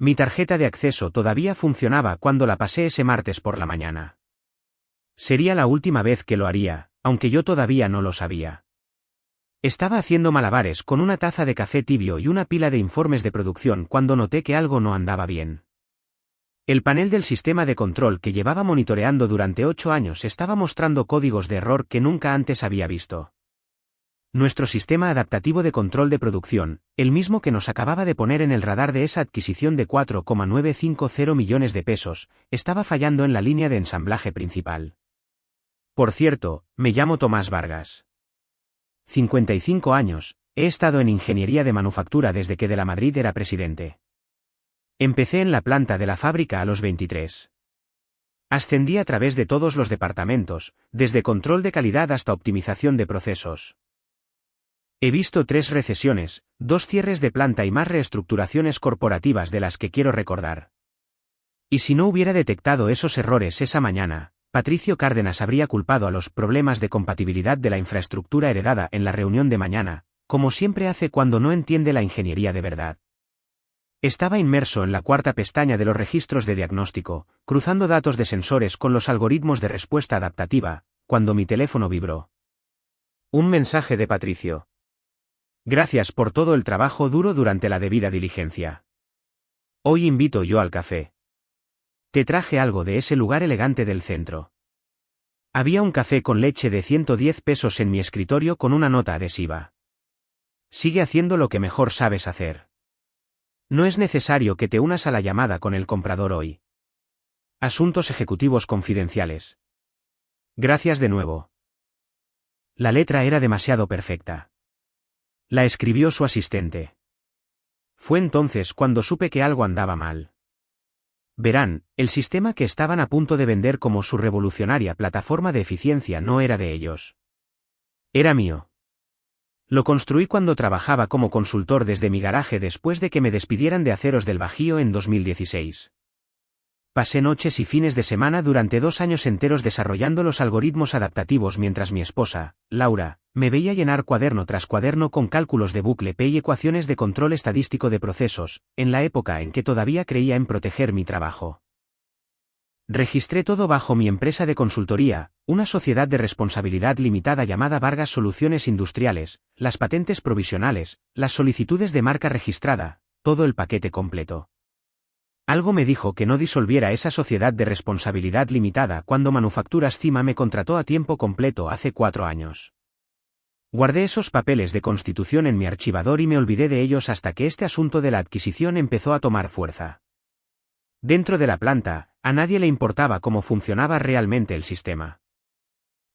Mi tarjeta de acceso todavía funcionaba cuando la pasé ese martes por la mañana. Sería la última vez que lo haría, aunque yo todavía no lo sabía. Estaba haciendo malabares con una taza de café tibio y una pila de informes de producción cuando noté que algo no andaba bien. El panel del sistema de control que llevaba monitoreando durante 8 años estaba mostrando códigos de error que nunca antes había visto. Nuestro sistema adaptativo de control de producción, el mismo que nos acababa de poner en el radar de esa adquisición de 4,950 millones de pesos, estaba fallando en la línea de ensamblaje principal. Por cierto, me llamo Tomás Vargas. 55 años, he estado en ingeniería de manufactura desde que de la Madrid era presidente. Empecé en la planta de la fábrica a los 23. Ascendí a través de todos los departamentos, desde control de calidad hasta optimización de procesos. He visto 3 recesiones, 2 cierres de planta y más reestructuraciones corporativas de las que quiero recordar. Y si no hubiera detectado esos errores esa mañana, Patricio Cárdenas habría culpado a los problemas de compatibilidad de la infraestructura heredada en la reunión de mañana, como siempre hace cuando no entiende la ingeniería de verdad. Estaba inmerso en la 4ª pestaña de los registros de diagnóstico, cruzando datos de sensores con los algoritmos de respuesta adaptativa, cuando mi teléfono vibró. Un mensaje de Patricio. Gracias por todo el trabajo duro durante la debida diligencia. Hoy invito yo al café. Te traje algo de ese lugar elegante del centro. Había un café con leche de 110 pesos en mi escritorio con una nota adhesiva. Sigue haciendo lo que mejor sabes hacer. No es necesario que te unas a la llamada con el comprador hoy. Asuntos ejecutivos confidenciales. Gracias de nuevo. La letra era demasiado perfecta. La escribió su asistente. Fue entonces cuando supe que algo andaba mal. Verán, el sistema que estaban a punto de vender como su revolucionaria plataforma de eficiencia no era de ellos. Era mío. Lo construí cuando trabajaba como consultor desde mi garaje después de que me despidieran de Aceros del Bajío en 2016. Pasé noches y fines de semana durante 2 años enteros desarrollando los algoritmos adaptativos mientras mi esposa, Laura, me veía llenar cuaderno tras cuaderno con cálculos de bucle P y ecuaciones de control estadístico de procesos, en la época en que todavía creía en proteger mi trabajo. Registré todo bajo mi empresa de consultoría, una sociedad de responsabilidad limitada llamada Vargas Soluciones Industriales, las patentes provisionales, las solicitudes de marca registrada, todo el paquete completo. Algo me dijo que no disolviera esa sociedad de responsabilidad limitada cuando Manufacturas Cima me contrató a tiempo completo hace 4 años. Guardé esos papeles de constitución en mi archivador y me olvidé de ellos hasta que este asunto de la adquisición empezó a tomar fuerza. Dentro de la planta, a nadie le importaba cómo funcionaba realmente el sistema.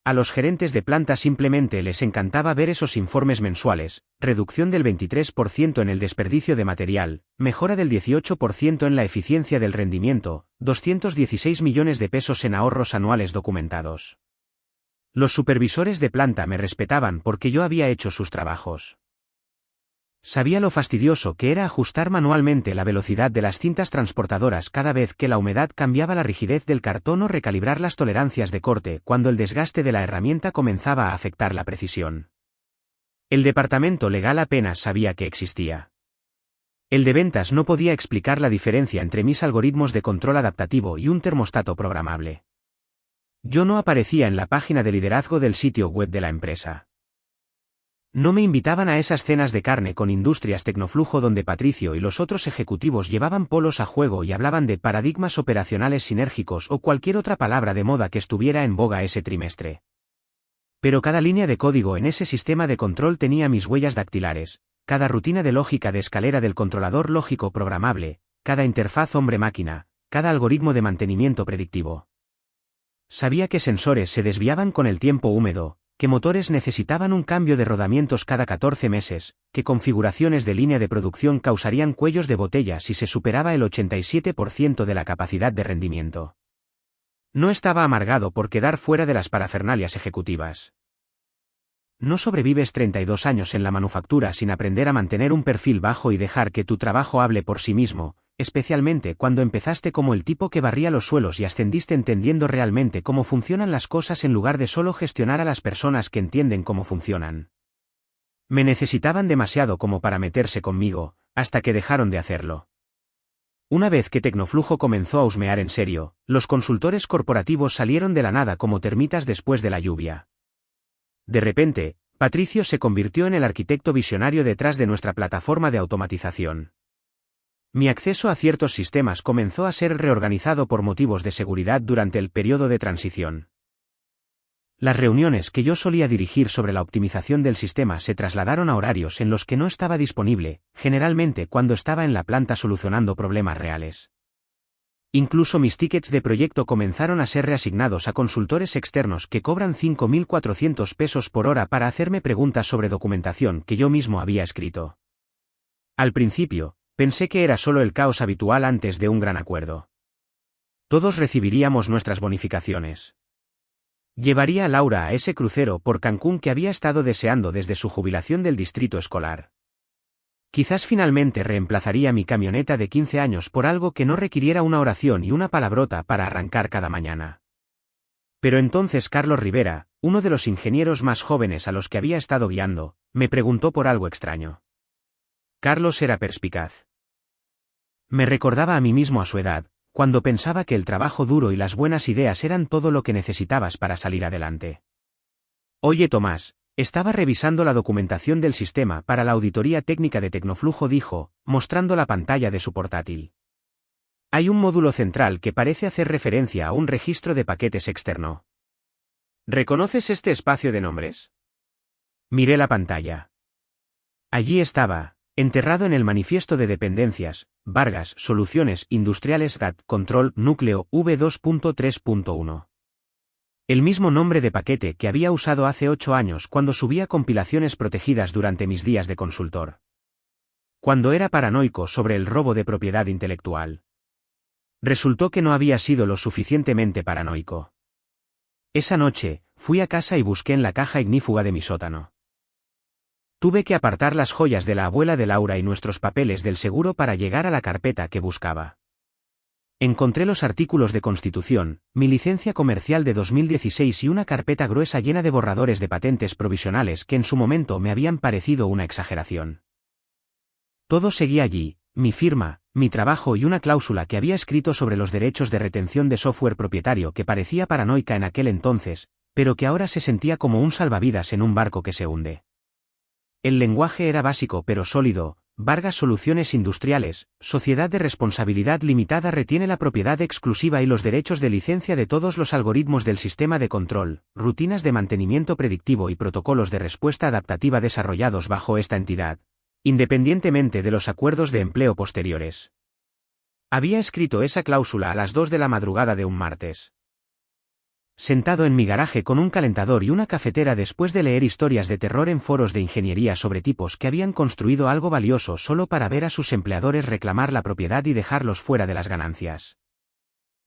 A los gerentes de planta simplemente les encantaba ver esos informes mensuales, reducción del 23% en el desperdicio de material, mejora del 18% en la eficiencia del rendimiento, 216 millones de pesos en ahorros anuales documentados. Los supervisores de planta me respetaban porque yo había hecho sus trabajos. Sabía lo fastidioso que era ajustar manualmente la velocidad de las cintas transportadoras cada vez que la humedad cambiaba la rigidez del cartón o recalibrar las tolerancias de corte cuando el desgaste de la herramienta comenzaba a afectar la precisión. El departamento legal apenas sabía que existía. El de ventas no podía explicar la diferencia entre mis algoritmos de control adaptativo y un termostato programable. Yo no aparecía en la página de liderazgo del sitio web de la empresa. No me invitaban a esas cenas de carne con Industrias Tecnoflujo donde Patricio y los otros ejecutivos llevaban polos a juego y hablaban de paradigmas operacionales sinérgicos o cualquier otra palabra de moda que estuviera en boga ese trimestre. Pero cada línea de código en ese sistema de control tenía mis huellas dactilares, cada rutina de lógica de escalera del controlador lógico programable, cada interfaz hombre-máquina, cada algoritmo de mantenimiento predictivo. Sabía que sensores se desviaban con el tiempo húmedo, que motores necesitaban un cambio de rodamientos cada 14 meses, que configuraciones de línea de producción causarían cuellos de botella si se superaba el 87% de la capacidad de rendimiento. No estaba amargado por quedar fuera de las parafernalias ejecutivas. No sobrevives 32 años en la manufactura sin aprender a mantener un perfil bajo y dejar que tu trabajo hable por sí mismo, especialmente cuando empezaste como el tipo que barría los suelos y ascendiste entendiendo realmente cómo funcionan las cosas en lugar de solo gestionar a las personas que entienden cómo funcionan. Me necesitaban demasiado como para meterse conmigo, hasta que dejaron de hacerlo. Una vez que Tecnoflujo comenzó a husmear en serio, los consultores corporativos salieron de la nada como termitas después de la lluvia. De repente, Patricio se convirtió en el arquitecto visionario detrás de nuestra plataforma de automatización. Mi acceso a ciertos sistemas comenzó a ser reorganizado por motivos de seguridad durante el periodo de transición. Las reuniones que yo solía dirigir sobre la optimización del sistema se trasladaron a horarios en los que no estaba disponible, generalmente cuando estaba en la planta solucionando problemas reales. Incluso mis tickets de proyecto comenzaron a ser reasignados a consultores externos que cobran 5.400 pesos por hora para hacerme preguntas sobre documentación que yo mismo había escrito. Al principio, pensé que era solo el caos habitual antes de un gran acuerdo. Todos recibiríamos nuestras bonificaciones. Llevaría a Laura a ese crucero por Cancún que había estado deseando desde su jubilación del distrito escolar. Quizás finalmente reemplazaría mi camioneta de 15 años por algo que no requiriera una oración y una palabrota para arrancar cada mañana. Pero entonces Carlos Rivera, uno de los ingenieros más jóvenes a los que había estado guiando, me preguntó por algo extraño. Carlos era perspicaz. Me recordaba a mí mismo a su edad, cuando pensaba que el trabajo duro y las buenas ideas eran todo lo que necesitabas para salir adelante. Oye Tomás, estaba revisando la documentación del sistema para la auditoría técnica de Tecnoflujo, dijo, mostrando la pantalla de su portátil. Hay un módulo central que parece hacer referencia a un registro de paquetes externo. ¿Reconoces este espacio de nombres? Miré la pantalla. Allí estaba, enterrado en el manifiesto de dependencias, Vargas Soluciones Industriales GAT Control Núcleo V2.3.1. El mismo nombre de paquete que había usado hace 8 años cuando subía compilaciones protegidas durante mis días de consultor. Cuando era paranoico sobre el robo de propiedad intelectual. Resultó que no había sido lo suficientemente paranoico. Esa noche, fui a casa y busqué en la caja ignífuga de mi sótano. Tuve que apartar las joyas de la abuela de Laura y nuestros papeles del seguro para llegar a la carpeta que buscaba. Encontré los artículos de Constitución, mi licencia comercial de 2016 y una carpeta gruesa llena de borradores de patentes provisionales que en su momento me habían parecido una exageración. Todo seguía allí, mi firma, mi trabajo y una cláusula que había escrito sobre los derechos de retención de software propietario que parecía paranoica en aquel entonces, pero que ahora se sentía como un salvavidas en un barco que se hunde. El lenguaje era básico pero sólido. Vargas Soluciones Industriales, Sociedad de Responsabilidad Limitada retiene la propiedad exclusiva y los derechos de licencia de todos los algoritmos del sistema de control, rutinas de mantenimiento predictivo y protocolos de respuesta adaptativa desarrollados bajo esta entidad, independientemente de los acuerdos de empleo posteriores. Había escrito esa cláusula a las 2 de la madrugada de un martes. Sentado en mi garaje con un calentador y una cafetera después de leer historias de terror en foros de ingeniería sobre tipos que habían construido algo valioso solo para ver a sus empleadores reclamar la propiedad y dejarlos fuera de las ganancias.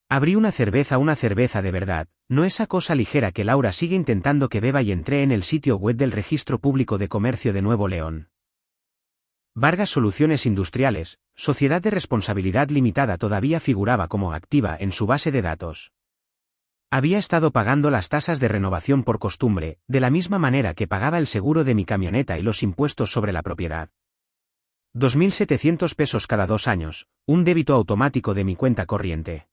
Abrí una cerveza de verdad, no esa cosa ligera que Laura sigue intentando que beba, y entré en el sitio web del Registro Público de Comercio de Nuevo León. Vargas Soluciones Industriales, Sociedad de Responsabilidad Limitada todavía figuraba como activa en su base de datos. Había estado pagando las tasas de renovación por costumbre, de la misma manera que pagaba el seguro de mi camioneta y los impuestos sobre la propiedad. 2.700 pesos cada 2 años, un débito automático de mi cuenta corriente.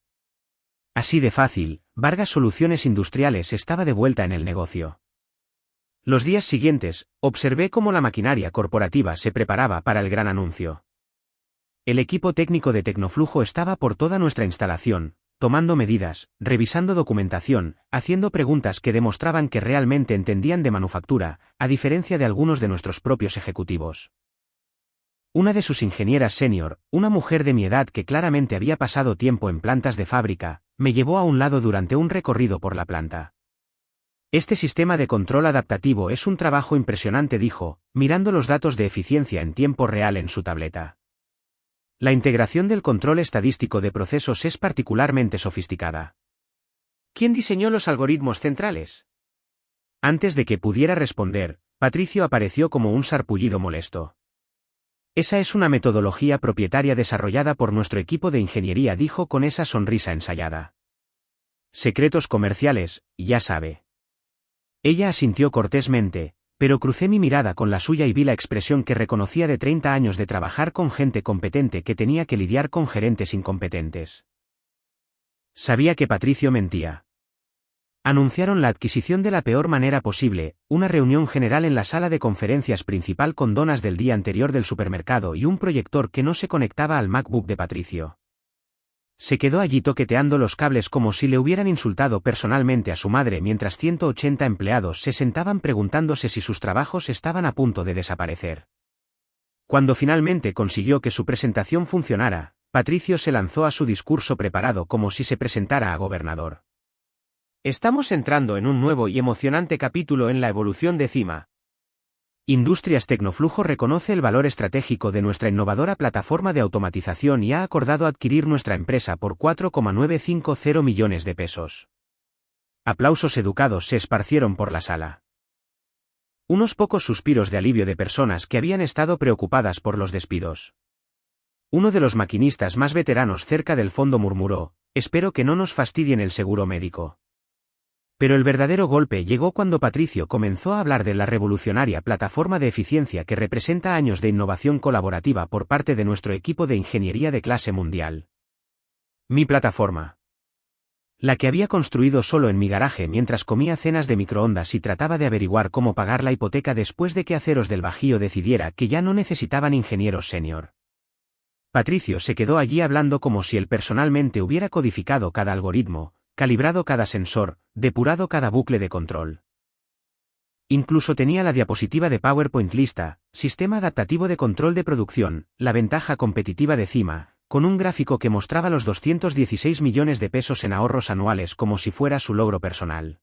Así de fácil, Vargas Soluciones Industriales estaba de vuelta en el negocio. Los días siguientes, observé cómo la maquinaria corporativa se preparaba para el gran anuncio. El equipo técnico de Tecnoflujo estaba por toda nuestra instalación, tomando medidas, revisando documentación, haciendo preguntas que demostraban que realmente entendían de manufactura, a diferencia de algunos de nuestros propios ejecutivos. Una de sus ingenieras senior, una mujer de mi edad que claramente había pasado tiempo en plantas de fábrica, me llevó a un lado durante un recorrido por la planta. Este sistema de control adaptativo es un trabajo impresionante, dijo, mirando los datos de eficiencia en tiempo real en su tableta. La integración del control estadístico de procesos es particularmente sofisticada. ¿Quién diseñó los algoritmos centrales? Antes de que pudiera responder, Patricio apareció como un sarpullido molesto. Esa es una metodología propietaria desarrollada por nuestro equipo de ingeniería, dijo con esa sonrisa ensayada. Secretos comerciales, ya sabe. Ella asintió cortésmente, Pero crucé mi mirada con la suya y vi la expresión que reconocía de 30 años de trabajar con gente competente que tenía que lidiar con gerentes incompetentes. Sabía que Patricio mentía. Anunciaron la adquisición de la peor manera posible, una reunión general en la sala de conferencias principal con donas del día anterior del supermercado y un proyector que no se conectaba al MacBook de Patricio. Se quedó allí toqueteando los cables como si le hubieran insultado personalmente a su madre mientras 180 empleados se sentaban preguntándose si sus trabajos estaban a punto de desaparecer. Cuando finalmente consiguió que su presentación funcionara, Patricio se lanzó a su discurso preparado como si se presentara a gobernador. Estamos entrando en un nuevo y emocionante capítulo en la evolución de Cima. Industrias Tecnoflujo reconoce el valor estratégico de nuestra innovadora plataforma de automatización y ha acordado adquirir nuestra empresa por 4,950 millones de pesos. Aplausos educados se esparcieron por la sala. Unos pocos suspiros de alivio de personas que habían estado preocupadas por los despidos. Uno de los maquinistas más veteranos cerca del fondo murmuró: espero que no nos fastidien el seguro médico. Pero el verdadero golpe llegó cuando Patricio comenzó a hablar de la revolucionaria plataforma de eficiencia que representa años de innovación colaborativa por parte de nuestro equipo de ingeniería de clase mundial. Mi plataforma. La que había construido solo en mi garaje mientras comía cenas de microondas y trataba de averiguar cómo pagar la hipoteca después de que Aceros del Bajío decidiera que ya no necesitaban ingenieros senior. Patricio se quedó allí hablando como si él personalmente hubiera codificado cada algoritmo, calibrado cada sensor, depurado cada bucle de control. Incluso tenía la diapositiva de PowerPoint lista: sistema adaptativo de control de producción, la ventaja competitiva de Cima, con un gráfico que mostraba los 216 millones de pesos en ahorros anuales como si fuera su logro personal.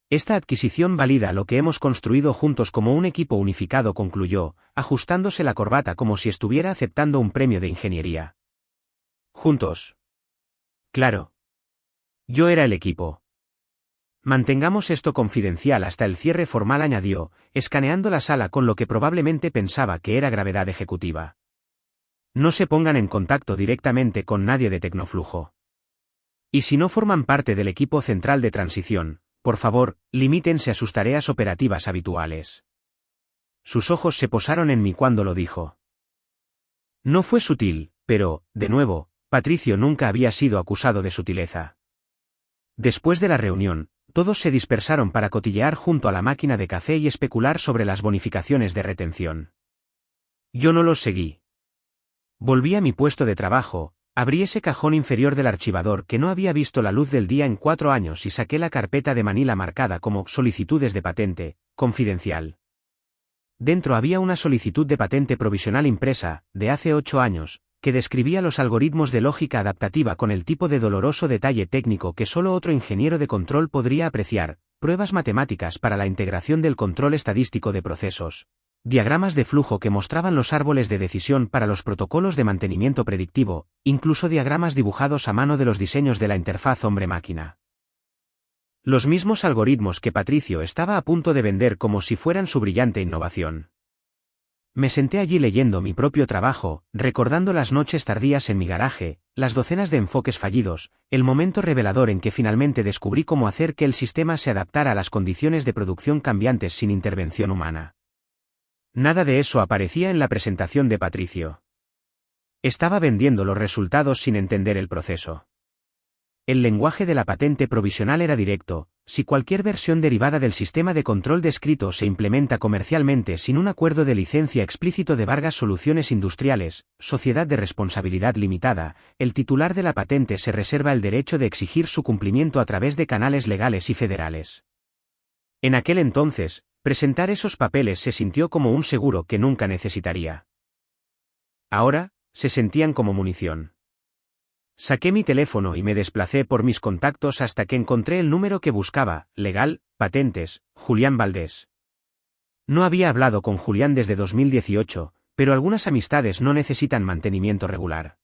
Esta adquisición valida lo que hemos construido juntos como un equipo unificado, concluyó, ajustándose la corbata como si estuviera aceptando un premio de ingeniería. Juntos. Claro. Yo era el equipo. Mantengamos esto confidencial hasta el cierre formal, añadió, escaneando la sala con lo que probablemente pensaba que era gravedad ejecutiva. No se pongan en contacto directamente con nadie de Tecnoflujo. Y si no forman parte del equipo central de transición, por favor, limítense a sus tareas operativas habituales. Sus ojos se posaron en mí cuando lo dijo. No fue sutil, pero, de nuevo, Patricio nunca había sido acusado de sutileza. Después de la reunión, todos se dispersaron para cotillear junto a la máquina de café y especular sobre las bonificaciones de retención. Yo no los seguí. Volví a mi puesto de trabajo, abrí ese cajón inferior del archivador que no había visto la luz del día en 4 años y saqué la carpeta de Manila marcada como solicitudes de patente, confidencial. Dentro había una solicitud de patente provisional impresa, de hace 8 años, que describía los algoritmos de lógica adaptativa con el tipo de doloroso detalle técnico que solo otro ingeniero de control podría apreciar: pruebas matemáticas para la integración del control estadístico de procesos, diagramas de flujo que mostraban los árboles de decisión para los protocolos de mantenimiento predictivo, incluso diagramas dibujados a mano de los diseños de la interfaz hombre-máquina. Los mismos algoritmos que Patricio estaba a punto de vender como si fueran su brillante innovación. Me senté allí leyendo mi propio trabajo, recordando las noches tardías en mi garaje, las docenas de enfoques fallidos, el momento revelador en que finalmente descubrí cómo hacer que el sistema se adaptara a las condiciones de producción cambiantes sin intervención humana. Nada de eso aparecía en la presentación de Patricio. Estaba vendiendo los resultados sin entender el proceso. El lenguaje de la patente provisional era directo: si cualquier versión derivada del sistema de control descrito se implementa comercialmente sin un acuerdo de licencia explícito de Vargas Soluciones Industriales, Sociedad de Responsabilidad Limitada, el titular de la patente se reserva el derecho de exigir su cumplimiento a través de canales legales y federales. En aquel entonces, presentar esos papeles se sintió como un seguro que nunca necesitaría. Ahora, se sentían como munición. Saqué mi teléfono y me desplacé por mis contactos hasta que encontré el número que buscaba: legal, patentes, Julián Valdés. No había hablado con Julián desde 2018, pero algunas amistades no necesitan mantenimiento regular.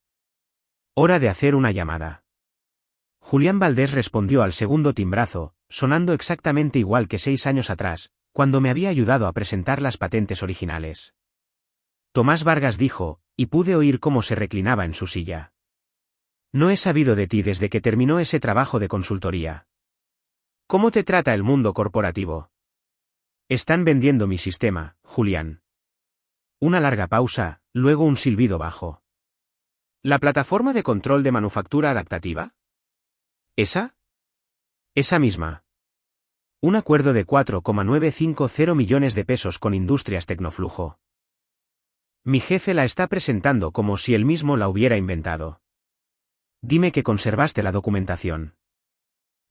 Hora de hacer una llamada. Julián Valdés respondió al segundo timbrazo, sonando exactamente igual que 6 años atrás, cuando me había ayudado a presentar las patentes originales. Tomás Vargas, dijo, y pude oír cómo se reclinaba en su silla. No he sabido de ti desde que terminó ese trabajo de consultoría. ¿Cómo te trata el mundo corporativo? Están vendiendo mi sistema, Julián. Una larga pausa, luego un silbido bajo. ¿La plataforma de control de manufactura adaptativa? ¿Esa? Esa misma. Un acuerdo de 4,950 millones de pesos con Industrias Tecnoflujo. Mi jefe la está presentando como si él mismo la hubiera inventado. Dime que conservaste la documentación.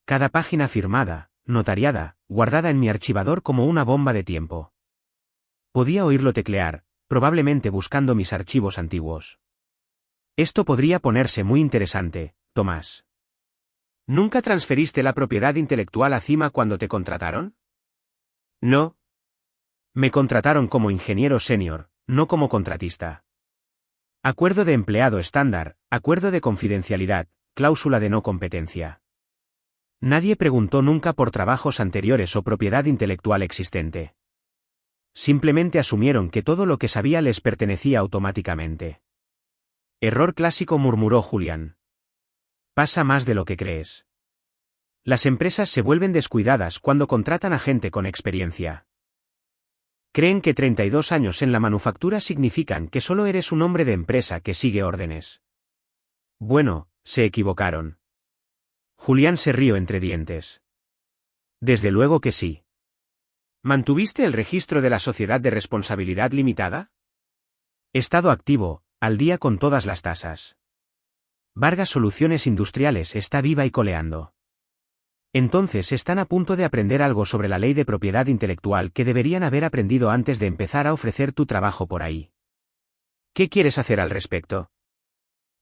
Cada página firmada, notariada, guardada en mi archivador como una bomba de tiempo. Podía oírlo teclear, probablemente buscando mis archivos antiguos. Esto podría ponerse muy interesante, Tomás. ¿Nunca transferiste la propiedad intelectual a Cima cuando te contrataron? No. Me contrataron como ingeniero senior, no como contratista. Acuerdo de empleado estándar, acuerdo de confidencialidad, cláusula de no competencia. Nadie preguntó nunca por trabajos anteriores o propiedad intelectual existente. Simplemente asumieron que todo lo que sabía les pertenecía automáticamente. Error clásico, murmuró Julián. Pasa más de lo que crees. Las empresas se vuelven descuidadas cuando contratan a gente con experiencia. Creen que 32 años en la manufactura significan que solo eres un hombre de empresa que sigue órdenes. Bueno, se equivocaron. Julián se rió entre dientes. Desde luego que sí. ¿Mantuviste el registro de la sociedad de responsabilidad limitada? Estado activo, al día con todas las tasas. Vargas Soluciones Industriales está viva y coleando. Entonces están a punto de aprender algo sobre la ley de propiedad intelectual que deberían haber aprendido antes de empezar a ofrecer tu trabajo por ahí. ¿Qué quieres hacer al respecto?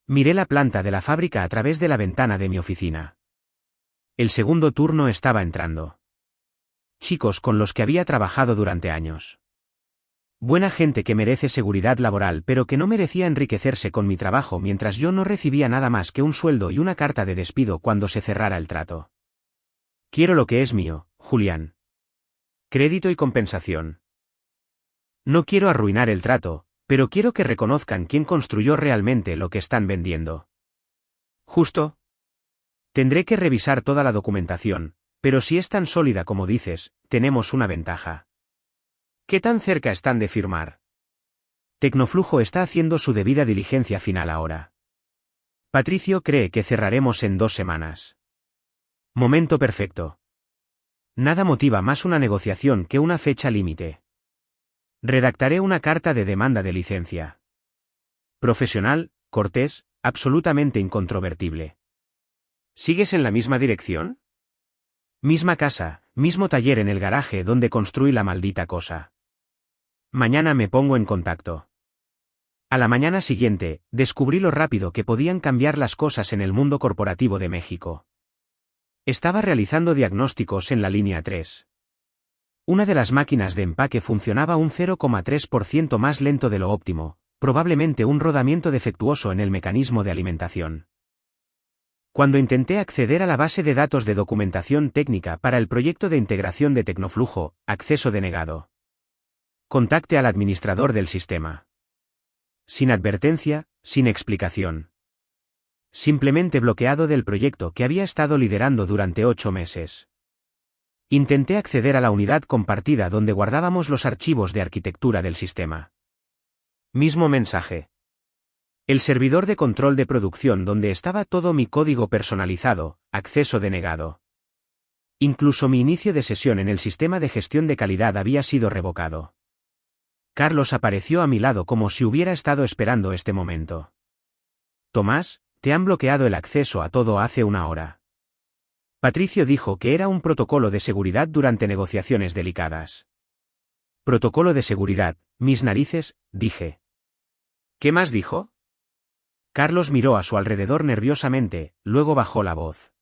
Miré la planta de la fábrica a través de la ventana de mi oficina. El segundo turno estaba entrando. Chicos con los que había trabajado durante años. Buena gente que merece seguridad laboral pero que no merecía enriquecerse con mi trabajo mientras yo no recibía nada más que un sueldo y una carta de despido cuando se cerrara el trato. Quiero lo que es mío, Julián. Crédito y compensación. No quiero arruinar el trato, pero quiero que reconozcan quién construyó realmente lo que están vendiendo. ¿Justo? Tendré que revisar toda la documentación, pero si es tan sólida como dices, tenemos una ventaja. ¿Qué tan cerca están de firmar? Tecnoflujo está haciendo su debida diligencia final ahora. Patricio cree que cerraremos en 2 semanas. Momento perfecto. Nada motiva más una negociación que una fecha límite. Redactaré una carta de demanda de licencia. Profesional, cortés, absolutamente incontrovertible. ¿Sigues en la misma dirección? Misma casa, mismo taller en el garaje donde construí la maldita cosa. Mañana me pongo en contacto. A la mañana siguiente, descubrí lo rápido que podían cambiar las cosas en el mundo corporativo de México. Estaba realizando diagnósticos en la línea 3. Una de las máquinas de empaque funcionaba un 0,3% más lento de lo óptimo, probablemente un rodamiento defectuoso en el mecanismo de alimentación. Cuando intenté acceder a la base de datos de documentación técnica para el proyecto de integración de Tecnoflujo, acceso denegado. Contacte al administrador del sistema. Sin advertencia, sin explicación. Simplemente bloqueado del proyecto que había estado liderando durante 8 meses. Intenté acceder a la unidad compartida donde guardábamos los archivos de arquitectura del sistema. Mismo mensaje. El servidor de control de producción donde estaba todo mi código personalizado, acceso denegado. Incluso mi inicio de sesión en el sistema de gestión de calidad había sido revocado. Carlos apareció a mi lado como si hubiera estado esperando este momento. Tomás, te han bloqueado el acceso a todo hace 1 hora. Patricio dijo que era un protocolo de seguridad durante negociaciones delicadas. Protocolo de seguridad, mis narices, dije. ¿Qué más dijo? Carlos miró a su alrededor nerviosamente, luego bajó la voz.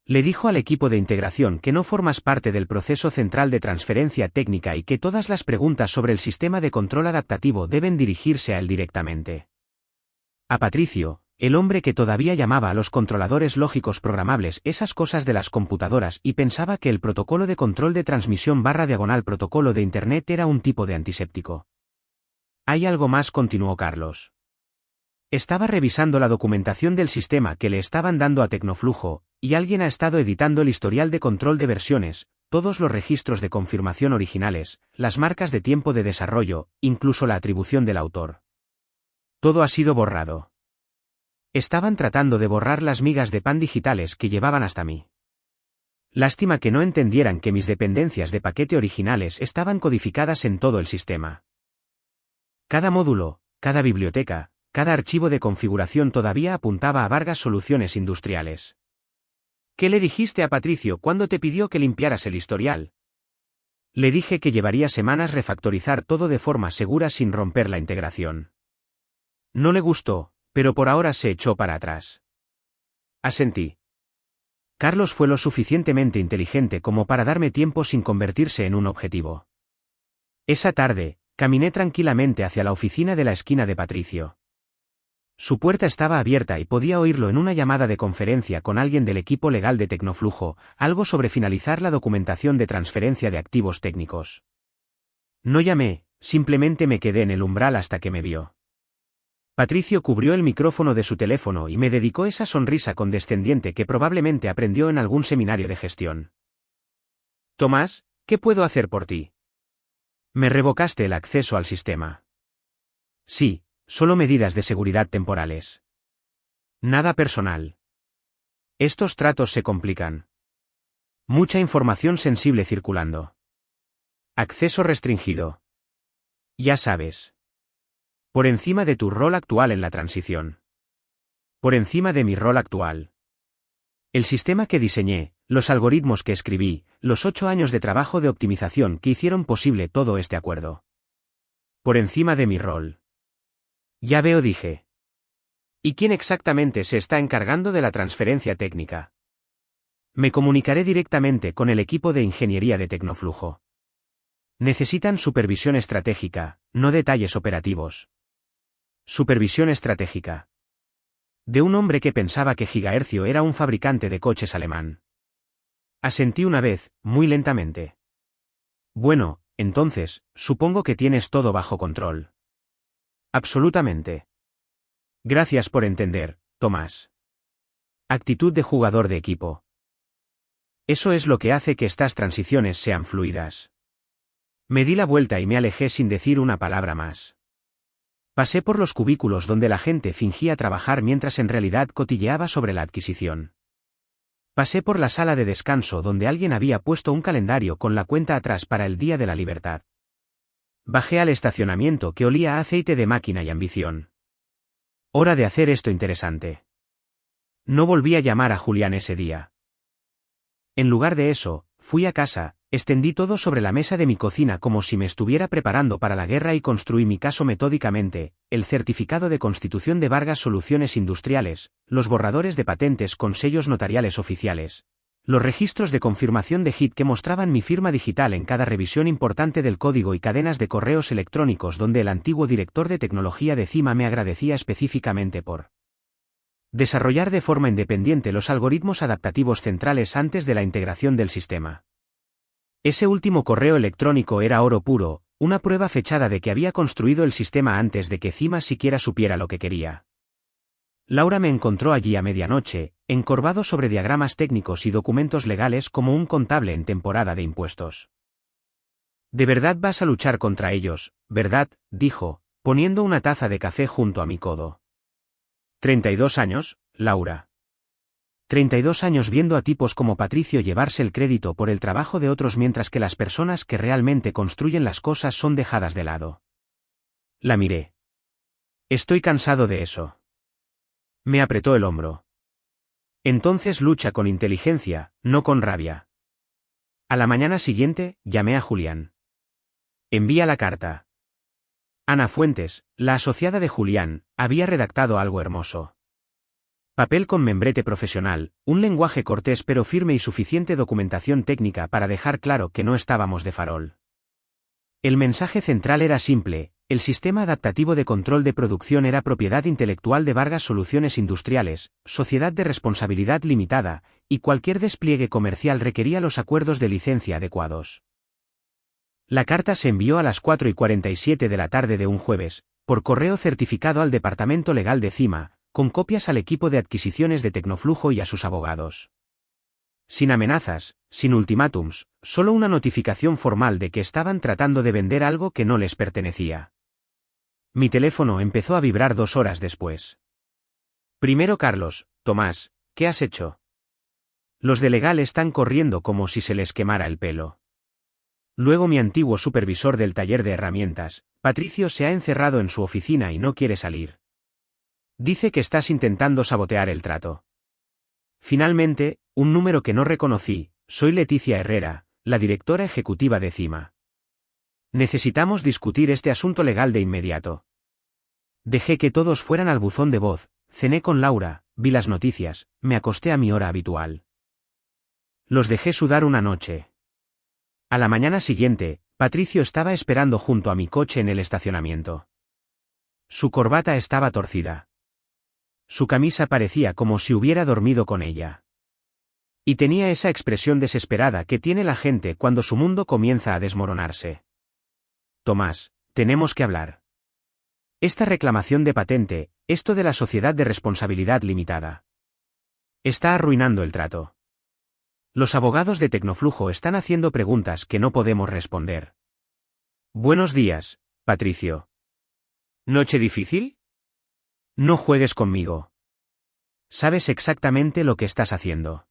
Le dijo al equipo de integración que no formas parte del proceso central de transferencia técnica y que todas las preguntas sobre el sistema de control adaptativo deben dirigirse a él directamente. A Patricio, el hombre que todavía llamaba a los controladores lógicos programables esas cosas de las computadoras y pensaba que el protocolo de control de transmisión / protocolo de Internet era un tipo de antiséptico. Hay algo más, continuó Carlos. Estaba revisando la documentación del sistema que le estaban dando a Tecnoflujo, y alguien ha estado editando el historial de control de versiones, todos los registros de confirmación originales, las marcas de tiempo de desarrollo, incluso la atribución del autor. Todo ha sido borrado. Estaban tratando de borrar las migas de pan digitales que llevaban hasta mí. Lástima que no entendieran que mis dependencias de paquete originales estaban codificadas en todo el sistema. Cada módulo, cada biblioteca, cada archivo de configuración todavía apuntaba a Vargas Soluciones Industriales. ¿Qué le dijiste a Patricio cuando te pidió que limpiaras el historial? Le dije que llevaría semanas refactorizar todo de forma segura sin romper la integración. No le gustó, pero por ahora se echó para atrás. Asentí. Carlos fue lo suficientemente inteligente como para darme tiempo sin convertirse en un objetivo. Esa tarde, caminé tranquilamente hacia la oficina de la esquina de Patricio. Su puerta estaba abierta y podía oírlo en una llamada de conferencia con alguien del equipo legal de Tecnoflujo, algo sobre finalizar la documentación de transferencia de activos técnicos. No llamé, simplemente me quedé en el umbral hasta que me vio. Patricio cubrió el micrófono de su teléfono y me dedicó esa sonrisa condescendiente que probablemente aprendió en algún seminario de gestión. Tomás, ¿qué puedo hacer por ti? Me revocaste el acceso al sistema. Sí, solo medidas de seguridad temporales. Nada personal. Estos tratos se complican. Mucha información sensible circulando. Acceso restringido. Ya sabes. Por encima de tu rol actual en la transición. Por encima de mi rol actual. El sistema que diseñé, los algoritmos que escribí, los 8 años de trabajo de optimización que hicieron posible todo este acuerdo. Por encima de mi rol. Ya veo, dije. ¿Y quién exactamente se está encargando de la transferencia técnica? Me comunicaré directamente con el equipo de ingeniería de Tecnoflujo. Necesitan supervisión estratégica, no detalles operativos. Supervisión estratégica. De un hombre que pensaba que Gigahercio era un fabricante de coches alemán. Asentí una vez, muy lentamente. Bueno, entonces, supongo que tienes todo bajo control. Absolutamente. Gracias por entender, Tomás. Actitud de jugador de equipo. Eso es lo que hace que estas transiciones sean fluidas. Me di la vuelta y me alejé sin decir una palabra más. Pasé por los cubículos donde la gente fingía trabajar mientras en realidad cotilleaba sobre la adquisición. Pasé por la sala de descanso donde alguien había puesto un calendario con la cuenta atrás para el Día de la Libertad. Bajé al estacionamiento que olía a aceite de máquina y ambición. Hora de hacer esto interesante. No volví a llamar a Julián ese día. En lugar de eso, fui a casa, extendí todo sobre la mesa de mi cocina como si me estuviera preparando para la guerra y construí mi caso metódicamente, el certificado de constitución de Vargas Soluciones Industriales, los borradores de patentes con sellos notariales oficiales, los registros de confirmación de HIT que mostraban mi firma digital en cada revisión importante del código y cadenas de correos electrónicos donde el antiguo director de tecnología de CIMA me agradecía específicamente por desarrollar de forma independiente los algoritmos adaptativos centrales antes de la integración del sistema. Ese último correo electrónico era oro puro, una prueba fechada de que había construido el sistema antes de que CIMA siquiera supiera lo que quería. Laura me encontró allí a medianoche, encorvado sobre diagramas técnicos y documentos legales como un contable en temporada de impuestos. ¿De verdad vas a luchar contra ellos, verdad?, dijo, poniendo una taza de café junto a mi codo. 32 años, Laura. 32 años viendo a tipos como Patricio llevarse el crédito por el trabajo de otros mientras que las personas que realmente construyen las cosas son dejadas de lado. La miré. Estoy cansado de eso. Me apretó el hombro. Entonces lucha con inteligencia, no con rabia. A la mañana siguiente, llamé a Julián. Envía la carta. Ana Fuentes, la asociada de Julián, había redactado algo hermoso. Papel con membrete profesional, un lenguaje cortés pero firme y suficiente documentación técnica para dejar claro que no estábamos de farol. El mensaje central era simple: el sistema adaptativo de control de producción era propiedad intelectual de Vargas Soluciones Industriales, sociedad de responsabilidad limitada, y cualquier despliegue comercial requería los acuerdos de licencia adecuados. La carta se envió a las 4:47 de la tarde de un jueves, por correo certificado al Departamento Legal de CIMA, con copias al equipo de adquisiciones de Tecnoflujo y a sus abogados. Sin amenazas, sin ultimátums, solo una notificación formal de que estaban tratando de vender algo que no les pertenecía. Mi teléfono empezó a vibrar 2 horas después. Primero Carlos: Tomás, ¿qué has hecho? Los de legal están corriendo como si se les quemara el pelo. Luego mi antiguo supervisor del taller de herramientas: Patricio se ha encerrado en su oficina y no quiere salir. Dice que estás intentando sabotear el trato. Finalmente, un número que no reconocí: soy Leticia Herrera, la directora ejecutiva de CIMA. Necesitamos discutir este asunto legal de inmediato. Dejé que todos fueran al buzón de voz, cené con Laura, vi las noticias, me acosté a mi hora habitual. Los dejé sudar una noche. A la mañana siguiente, Patricio estaba esperando junto a mi coche en el estacionamiento. Su corbata estaba torcida. Su camisa parecía como si hubiera dormido con ella. Y tenía esa expresión desesperada que tiene la gente cuando su mundo comienza a desmoronarse. Tomás, tenemos que hablar. Esta reclamación de patente, esto de la sociedad de responsabilidad limitada, está arruinando el trato. Los abogados de Tecnoflujo están haciendo preguntas que no podemos responder. Buenos días, Patricio. ¿Noche difícil? No juegues conmigo. Sabes exactamente lo que estás haciendo.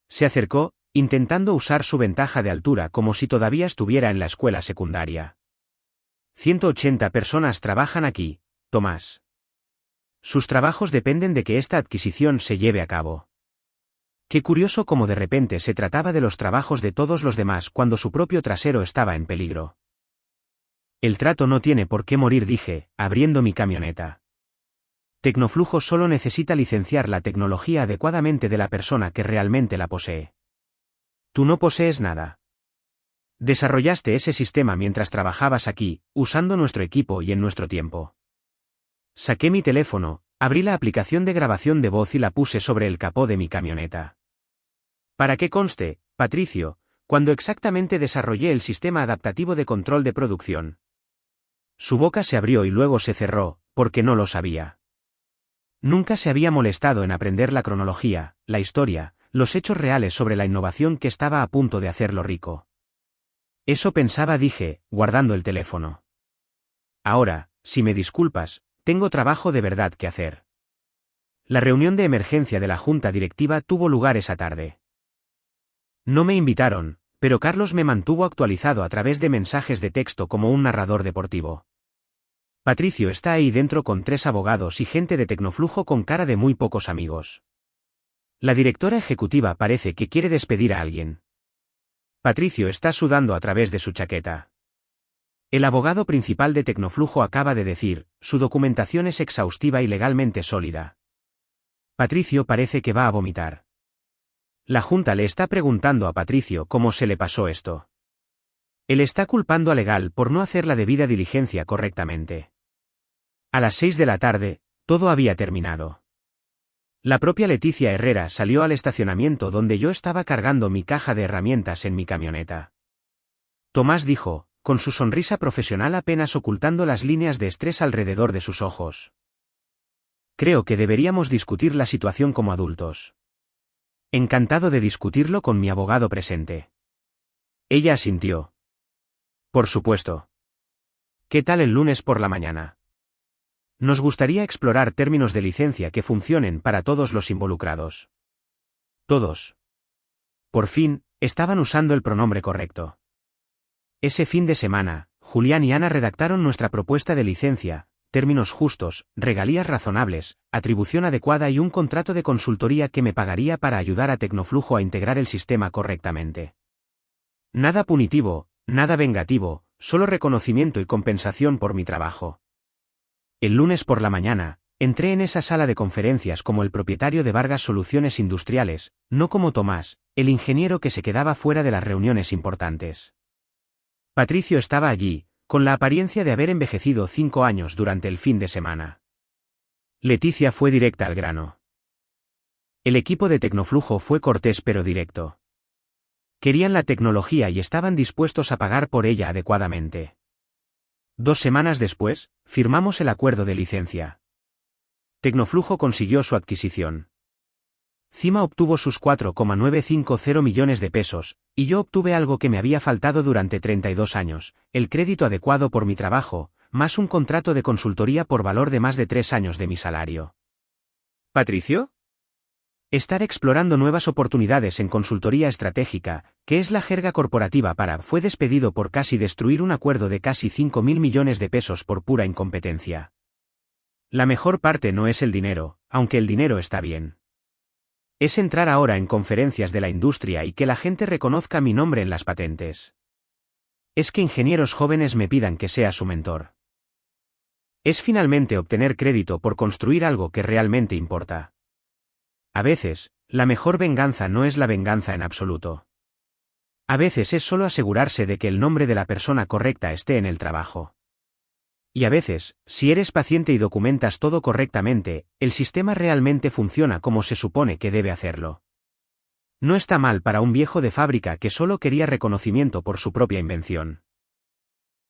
Se acercó, intentando usar su ventaja de altura como si todavía estuviera en la escuela secundaria. 180 personas trabajan aquí, Tomás. Sus trabajos dependen de que esta adquisición se lleve a cabo. Qué curioso cómo de repente se trataba de los trabajos de todos los demás cuando su propio trasero estaba en peligro. El trato no tiene por qué morir, dije, abriendo mi camioneta. Tecnoflujo solo necesita licenciar la tecnología adecuadamente de la persona que realmente la posee. Tú no posees nada. Desarrollaste ese sistema mientras trabajabas aquí, usando nuestro equipo y en nuestro tiempo. Saqué mi teléfono, abrí la aplicación de grabación de voz y la puse sobre el capó de mi camioneta. Para que conste, Patricio, cuando exactamente desarrollé el sistema adaptativo de control de producción. Su boca se abrió y luego se cerró, porque no lo sabía. Nunca se había molestado en aprender la cronología, la historia, los hechos reales sobre la innovación que estaba a punto de hacerlo rico. Eso pensaba, dije, guardando el teléfono. Ahora, si me disculpas, tengo trabajo de verdad que hacer. La reunión de emergencia de la junta directiva tuvo lugar esa tarde. No me invitaron, pero Carlos me mantuvo actualizado a través de mensajes de texto como un narrador deportivo. Patricio está ahí dentro con 3 abogados y gente de Tecnoflujo con cara de muy pocos amigos. La directora ejecutiva parece que quiere despedir a alguien. Patricio está sudando a través de su chaqueta. El abogado principal de Tecnoflujo acaba de decir: su documentación es exhaustiva y legalmente sólida. Patricio parece que va a vomitar. La junta le está preguntando a Patricio cómo se le pasó esto. Él está culpando a Legal por no hacer la debida diligencia correctamente. A las 6 de la tarde, todo había terminado. La propia Leticia Herrera salió al estacionamiento donde yo estaba cargando mi caja de herramientas en mi camioneta. Tomás, dijo, con su sonrisa profesional apenas ocultando las líneas de estrés alrededor de sus ojos. Creo que deberíamos discutir la situación como adultos. Encantado de discutirlo con mi abogado presente. Ella asintió. Por supuesto. ¿Qué tal el lunes por la mañana? Nos gustaría explorar términos de licencia que funcionen para todos los involucrados. Todos. Por fin, estaban usando el pronombre correcto. Ese fin de semana, Julián y Ana redactaron nuestra propuesta de licencia: términos justos, regalías razonables, atribución adecuada y un contrato de consultoría que me pagaría para ayudar a Tecnoflujo a integrar el sistema correctamente. Nada punitivo, nada vengativo, solo reconocimiento y compensación por mi trabajo. El lunes por la mañana, entré en esa sala de conferencias como el propietario de Vargas Soluciones Industriales, no como Tomás, el ingeniero que se quedaba fuera de las reuniones importantes. Patricio estaba allí, con la apariencia de haber envejecido 5 años durante el fin de semana. Leticia fue directa al grano. El equipo de Tecnoflujo fue cortés pero directo. Querían la tecnología y estaban dispuestos a pagar por ella adecuadamente. 2 semanas después, firmamos el acuerdo de licencia. Tecnoflujo consiguió su adquisición. Cima obtuvo sus 4,950 millones de pesos, y yo obtuve algo que me había faltado durante 32 años, el crédito adecuado por mi trabajo, más un contrato de consultoría por valor de más de 3 años de mi salario. ¿Patricio? Estar explorando nuevas oportunidades en consultoría estratégica, que es la jerga corporativa para, fue despedido por casi destruir un acuerdo de casi 5.000 millones de pesos por pura incompetencia. La mejor parte no es el dinero, aunque el dinero está bien. Es entrar ahora en conferencias de la industria y que la gente reconozca mi nombre en las patentes. Es que ingenieros jóvenes me pidan que sea su mentor. Es finalmente obtener crédito por construir algo que realmente importa. A veces, la mejor venganza no es la venganza en absoluto. A veces es solo asegurarse de que el nombre de la persona correcta esté en el trabajo. Y a veces, si eres paciente y documentas todo correctamente, el sistema realmente funciona como se supone que debe hacerlo. No está mal para un viejo de fábrica que solo quería reconocimiento por su propia invención.